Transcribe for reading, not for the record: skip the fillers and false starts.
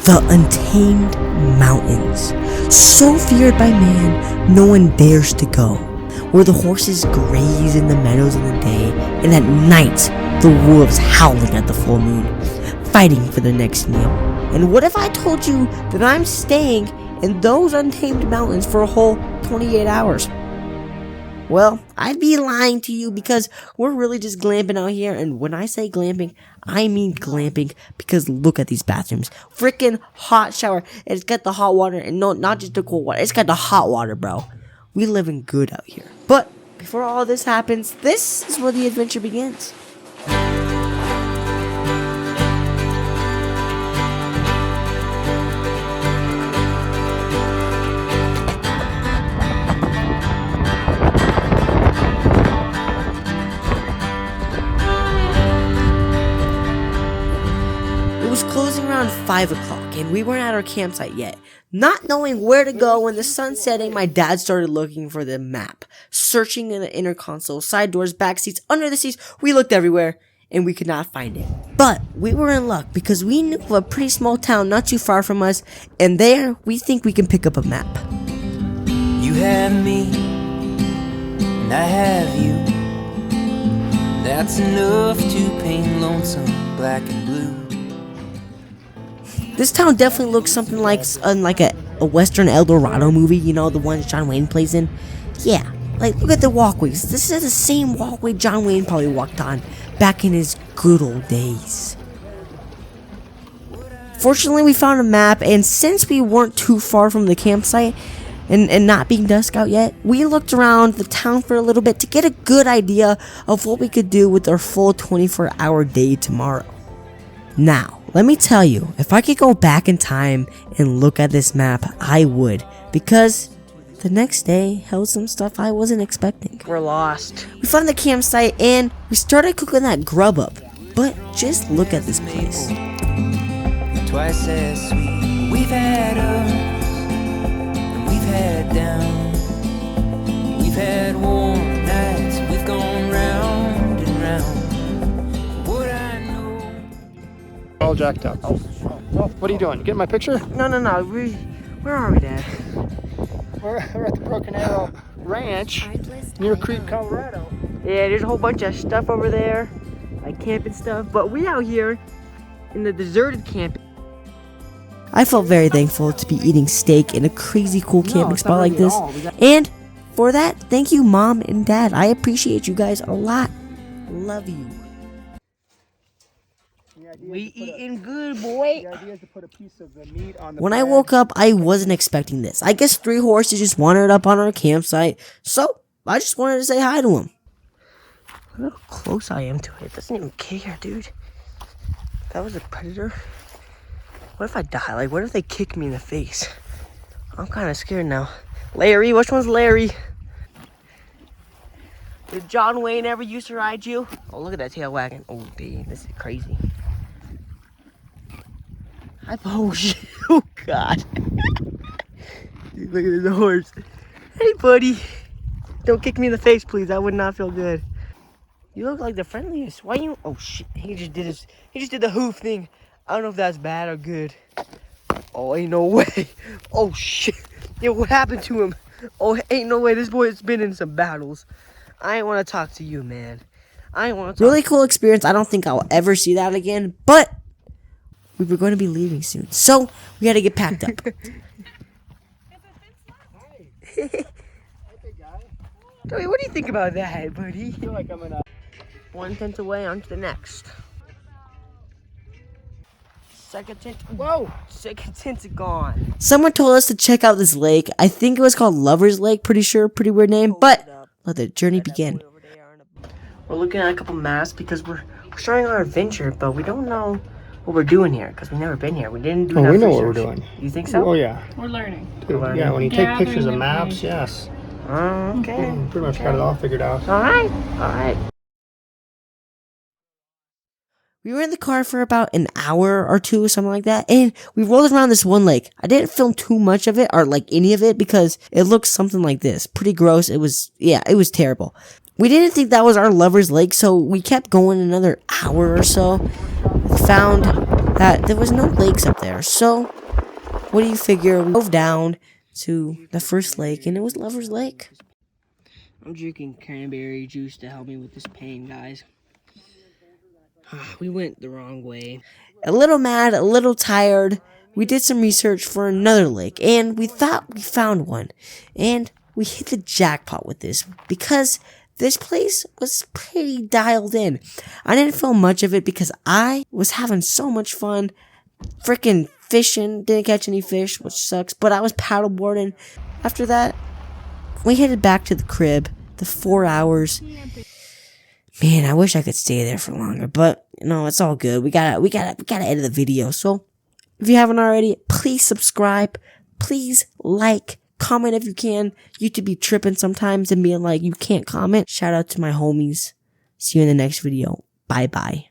The Untamed Mountains. So feared by man, no one dares to go. Where the horses graze in the meadows in the day, and at night, the wolves howling at the full moon, fighting for the next meal. And what if I told you that I'm staying in those untamed mountains for a whole 28 hours? Well, I'd be lying to you because we're really just glamping out here, and when I say glamping, I mean glamping because look at these bathrooms. Freaking hot shower. It's got the hot water, and no, not just the cold water. It's got the hot water, bro. We living good out here. But before all this happens, this is where the adventure begins. It was closing around 5 o'clock, and we weren't at our campsite yet. Not knowing where to go when the sun's setting, my dad started looking for the map. Searching in the inner console, side doors, back seats, under the seats. We looked everywhere, and we could not find it. But we were in luck because we knew of a pretty small town not too far from us, and there, we think we can pick up a map. You have me, and I have you. That's enough to paint lonesome black and blue. This town definitely looks something like a Western El Dorado movie, you know, the ones John Wayne plays in. Yeah, like look at the walkways. This is the same walkway John Wayne probably walked on back in his good old days. Fortunately, we found a map, and since we weren't too far from the campsite and not being dusk out yet, we looked around the town for a little bit to get a good idea of what we could do with our full 24-hour day tomorrow. Now, let me tell you, if I could go back in time and look at this map, I would, because the next day held some stuff I wasn't expecting. We're lost. We found the campsite and we started cooking that grub up, but just look at this place. Twice as sweet. We've had ups, and we've had downs. We've had warm nights, we've gone round and round. All jacked up. Oh, what are you doing? Getting my picture? No. Where are we, Dad? We're at the Broken Arrow Ranch near Crete, Colorado. Yeah, there's a whole bunch of stuff over there, like camping stuff, but we out here in the deserted camp. I felt very thankful to be eating steak in a crazy cool camping spot like this, and for that, thank you, Mom and Dad. I appreciate you guys a lot. Love you. We eating good, boy. The idea is to put a piece of the meat on the When I woke up, I wasn't expecting this. I guess 3 horses just wandered up on our campsite, so I just wanted to say hi to them. Look how close I am to it. It doesn't even care, dude. That was a predator. What if I die? Like, what if they kick me in the face? I'm kind of scared now. Larry, which one's Larry? Did John Wayne ever used to ride you? Oh, look at that tail wagging. Oh, dude, this is crazy. Oh, shit. Oh, God. Dude, look at the horse. Hey, buddy. Don't kick me in the face, please. I would not feel good. You look like the friendliest. Why you... Oh, shit. He just did the hoof thing. I don't know if that's bad or good. Oh, ain't no way. Oh, shit. Yo, what happened to him? Oh, ain't no way. This boy has been in some battles. I ain't want to talk to you, man. I ain't want to talk. Really cool experience. I don't think I'll ever see that again, but we were going to be leaving soon, so we had to get packed up. Joey, what do you think about that, buddy? I feel like I'm in a... One tent away, on to the next. Second tent. Whoa! Second tent's gone. Someone told us to check out this lake. I think it was called Lover's Lake. Pretty sure. Pretty weird name, but let the journey begin. We're looking at a couple maps because we're starting our adventure, but we don't know what we're doing here because we've never been here. We didn't do enough we know research. what we're doing. You think so? Oh, yeah. We're learning. Dude, yeah, when you take pictures of maps, yes. Okay. Pretty much got it all figured out. All right. We were in the car for about an hour or two or something like that, and we rolled around this one lake. I didn't film too much of it, or like any of it, because it looked something like this. Pretty gross. It was terrible. We didn't think that was our Lover's Lake, so we kept going another hour or so. We found that there was no lakes up there. So, what do you figure? We drove down to the first lake, and it was Lover's Lake. I'm drinking cranberry juice to help me with this pain, guys. We went the wrong way. A little mad, a little tired. We did some research for another lake, and we thought we found one. And we hit the jackpot with this, because this place was pretty dialed in. I didn't film much of it because I was having so much fun freaking fishing. Didn't catch any fish, which sucks, but I was paddleboarding. After that, we headed back to the crib. The 4 hours. Man, I wish I could stay there for longer, but it's all good. We gotta edit the video. So if you haven't already, please subscribe. Please like, comment if you can. YouTube be tripping sometimes and being like, you can't comment. Shout out to my homies. See you in the next video. Bye bye.